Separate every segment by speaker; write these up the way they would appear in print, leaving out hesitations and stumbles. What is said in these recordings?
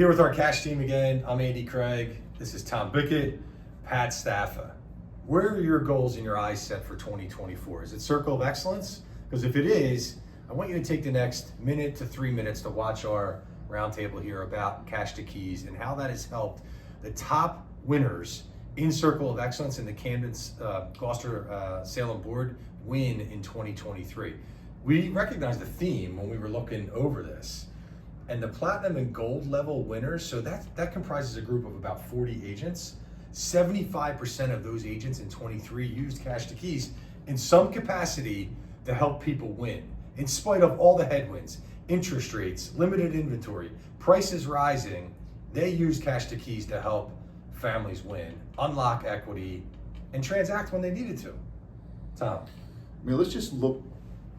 Speaker 1: Here with our cash team again. I'm Andy Craig. This is Tom Bickett, Pat Staffa. Where are your goals in your eyes set for 2024? Is it Circle of Excellence? Because if it is, I want you to take the next minute to 3 minutes to watch our roundtable here about Cash to Keys and how that has helped the top winners in Circle of Excellence in the Camden Gloucester Salem board win in 2023. We recognized the theme when we were looking over this. And the platinum and gold level winners, so that comprises a group of about 40 agents. 75% of those agents in 23 used Cash to Keys in some capacity to help people win, in spite of all the headwinds, interest rates, limited inventory, prices rising. They used Cash to Keys to help families win, unlock equity, and transact when they needed to. Tom.
Speaker 2: I mean, let's just look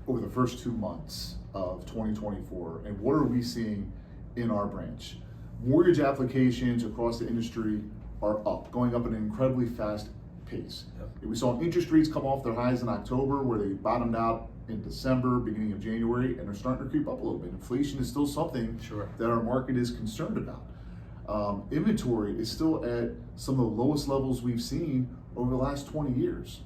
Speaker 2: over the first 2 months of 2024 and what are we seeing in our branch? Mortgage applications across the industry are up, going up at an incredibly fast pace.
Speaker 1: Yep.
Speaker 2: We saw interest rates come off their highs in October where they bottomed out in December, beginning of January, and they're starting to creep up a little bit. Inflation is still something that our market is concerned about. Inventory is still at some of the lowest levels we've seen over the last 20 years.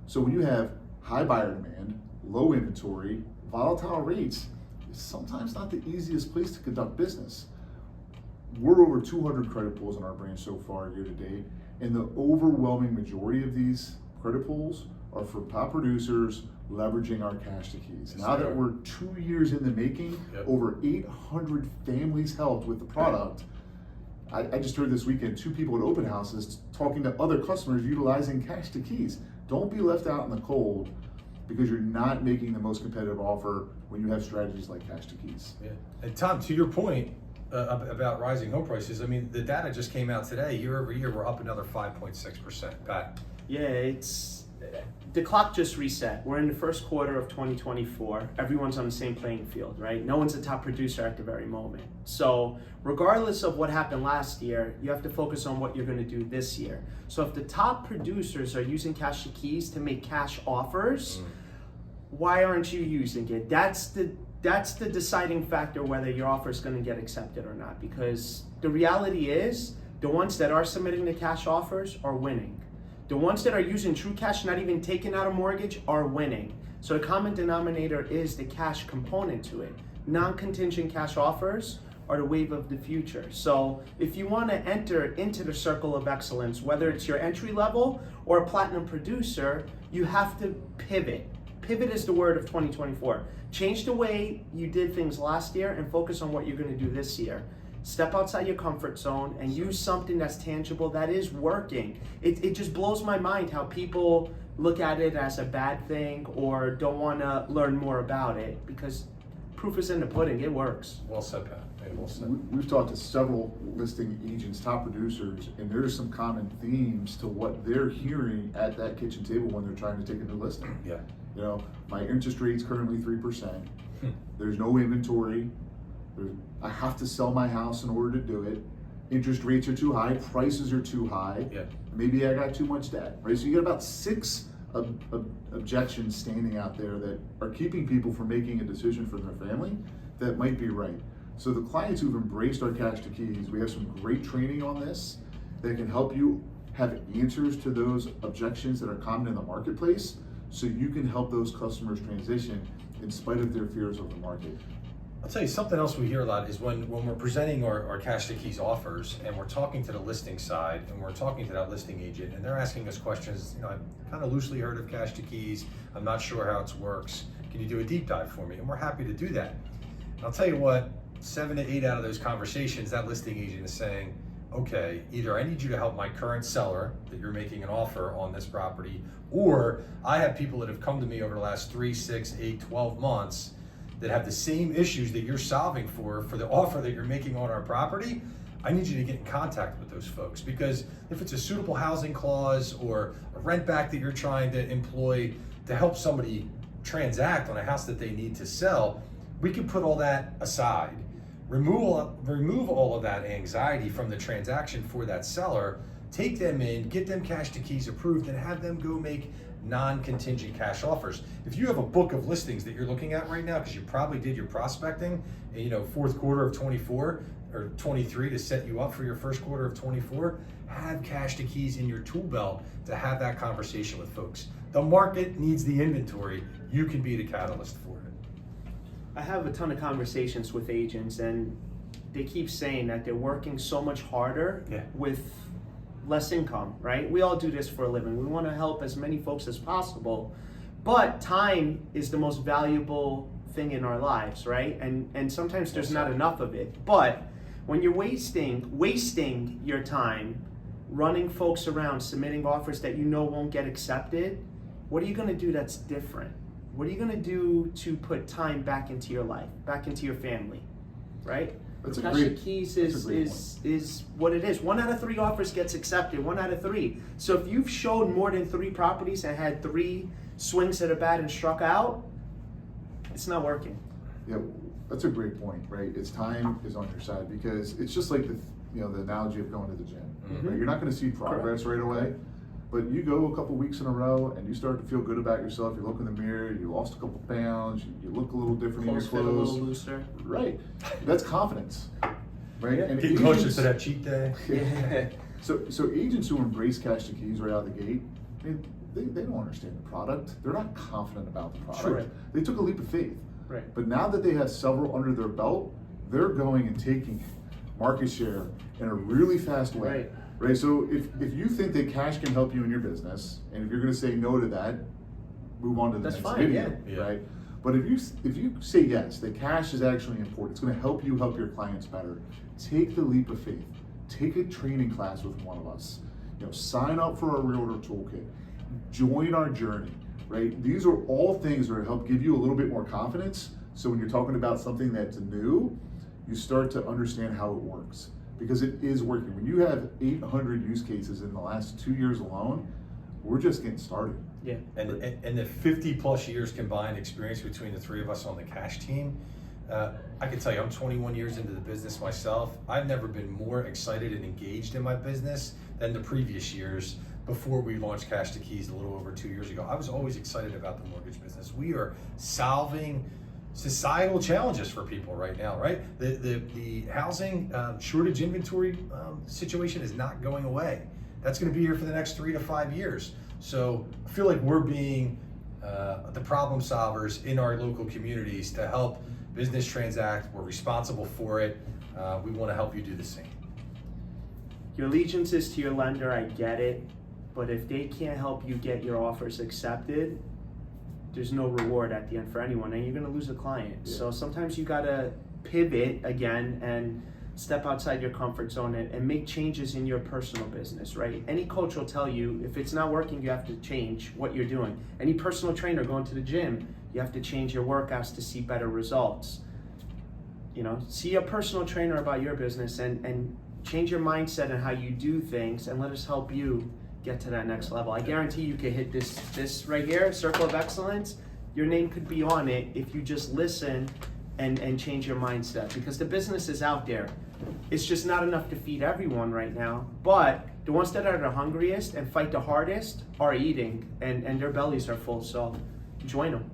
Speaker 2: So when you have high buyer demand, low inventory, volatile rates, it's sometimes not the easiest place to conduct business. We're over 200 credit pools in our branch so far year to date, and the overwhelming majority of these credit pools are for top producers leveraging our Cash to Keys.
Speaker 1: Yes,
Speaker 2: now that we're 2 years in the making, over 800 families helped with the product. I just heard this weekend 2 people at open houses talking to other customers utilizing Cash to Keys. Don't be left out in the cold because you're not making the most competitive offer when you have strategies like Cash to Keys.
Speaker 1: Yeah. And Tom, to your point about rising home prices, I mean, the data just came out today. Year over year, we're up another 5.6%. Pat?
Speaker 3: Yeah, the clock just reset. We're in the first quarter of 2024. Everyone's on the same playing field, right? No one's a top producer at the very moment. So regardless of what happened last year, you have to focus on what you're going to do this year. So if the top producers are using Cash to Keys to make cash offers, why aren't you using it? That's the deciding factor whether your offer is going to get accepted or not. Because the reality is, the ones that are submitting the cash offers are winning. The ones that are using true cash, not even taking out a mortgage, are winning. So the common denominator is the cash component to it. Non-contingent cash offers are the wave of the future. So if you want to enter into the circle of excellence, whether it's your entry level or a platinum producer, you have to pivot. Pivot is the word of 2024. Change the way you did things last year and focus on what you're going to do this year. Step outside your comfort zone and use something that's tangible, that is working. It just blows my mind how people look at it as a bad thing or don't want to learn more about it, because proof is in the pudding, it works.
Speaker 1: Well said, Pat. Well said.
Speaker 2: We've talked to several listing agents, top producers, and there's some common themes to what they're hearing at that kitchen table when they're trying to take a new listing.
Speaker 1: Yeah.
Speaker 2: You know, my interest rate's currently 3%. There's no inventory. I have to sell my house in order to do it. Interest rates are too high, prices are too high.
Speaker 1: Yeah.
Speaker 2: Maybe I got too much debt, right? So you got about 6 objections standing out there that are keeping people from making a decision for their family that might be right. So the clients who've embraced our Cash to Keys, we have some great training on this that can help you have answers to those objections that are common in the marketplace, so you can help those customers transition in spite of their fears of the market.
Speaker 1: I'll tell you something else we hear a lot is when we're presenting our Cash to Keys offers and we're talking to the listing side and we're talking to that listing agent and they're asking us questions, you know, I've kind of loosely heard of Cash to Keys, I'm not sure how it works, can you do a deep dive for me? And we're happy to do that. And I'll tell you what, 7 to 8 out of those conversations, that listing agent is saying, okay, either I need you to help my current seller that you're making an offer on this property, or I have people that have come to me over the last 3, 6, 8, 12 months that have the same issues that you're solving for the offer that you're making on our property. I need you to get in contact with those folks, because if it's a suitable housing clause or a rent back that you're trying to employ to help somebody transact on a house that they need to sell, we can put all that aside, remove all of that anxiety from the transaction for that seller, take them in, get them Cash to Keys approved, and have them go make non-contingent cash offers. If you have a book of listings that you're looking at right now, because you probably did your prospecting, fourth quarter of 24, or 23 to set you up for your first quarter of 24, have cash to keys in your tool belt to have that conversation with folks. The market needs the inventory. You can be the catalyst for it.
Speaker 3: I have a ton of conversations with agents, and they keep saying that they're working so much harder with less income, right? We all do this for a living. We want to help as many folks as possible, but time is the most valuable thing in our lives, right? And sometimes there's not enough of it. But when you're wasting your time running folks around, submitting offers that you know won't get accepted, what are you going to do that's different? What are you going to do to put time back into your life, back into your family, right?
Speaker 2: That's a
Speaker 3: Cash
Speaker 2: great-
Speaker 3: to keys
Speaker 2: that's a great
Speaker 3: is what it is. 1 out of 3 offers gets accepted, 1 out of 3. So if you've showed more than 3 properties and had 3 swings at a bat and struck out, it's not working.
Speaker 2: Yeah, that's a great point, right? It's time is on your side, because it's just like the analogy of going to the gym.
Speaker 1: Mm-hmm.
Speaker 2: Right? You're not going to see progress right away, but you go a couple weeks in a row and you start to feel good about yourself. You look in the mirror, you lost a couple pounds, you look a little different
Speaker 3: Clothes
Speaker 2: in
Speaker 3: fit
Speaker 2: your
Speaker 3: a
Speaker 2: clothes.
Speaker 3: little looser.
Speaker 2: Right, that's confidence, right? And
Speaker 1: Getting closer
Speaker 2: agents-
Speaker 1: to that cheat day.
Speaker 3: Yeah.
Speaker 2: So agents who embrace cash to keys right out of the gate, they don't understand the product. They're not confident about the product.
Speaker 3: Sure.
Speaker 2: They took a leap of faith.
Speaker 3: Right.
Speaker 2: But now that they have several under their belt, they're going and taking market share in a really fast way. Right. So if you think that cash can help you in your business, and if you're going to say no to that, move on to the
Speaker 3: That's
Speaker 2: next
Speaker 3: fine,
Speaker 2: video.
Speaker 1: yeah.
Speaker 2: Right. But if you say yes, that cash is actually important, it's going to help you help your clients better. Take the leap of faith. Take a training class with one of us. Sign up for our Realtor Toolkit. Join our journey. Right? These are all things that will help give you a little bit more confidence. So when you're talking about something that's new, you start to understand how it works, because it is working. When you have 800 use cases in the last 2 years alone, we're just getting started.
Speaker 3: Yeah.
Speaker 1: And the 50 plus years combined experience between the 3 of us on the cash team, I can tell you, I'm 21 years into the business myself. I've never been more excited and engaged in my business than the previous years before we launched Cash to Keys a little over 2 years ago. I was always excited about the mortgage business. We are solving societal challenges for people right now, right? The housing shortage inventory situation is not going away. That's going to be here for the next 3 to 5 years. So I feel like we're being the problem solvers in our local communities to help business transact. We're responsible for it. We want to help you do the same.
Speaker 3: Your allegiance is to your lender, I get it, but if they can't help you get your offers accepted, there's no reward at the end for anyone, and you're gonna lose a client.
Speaker 2: Yeah.
Speaker 3: So sometimes you gotta pivot again and step outside your comfort zone and make changes in your personal business, right? Any coach will tell you, if it's not working, you have to change what you're doing. Any personal trainer going to the gym, you have to change your workouts to see better results. See a personal trainer about your business and change your mindset and how you do things, and let us help you get to that next level. I guarantee you could hit this right here, Circle of Excellence. Your name could be on it if you just listen and change your mindset, because the business is out there. It's just not enough to feed everyone right now, but the ones that are the hungriest and fight the hardest are eating, and their bellies are full, so join them.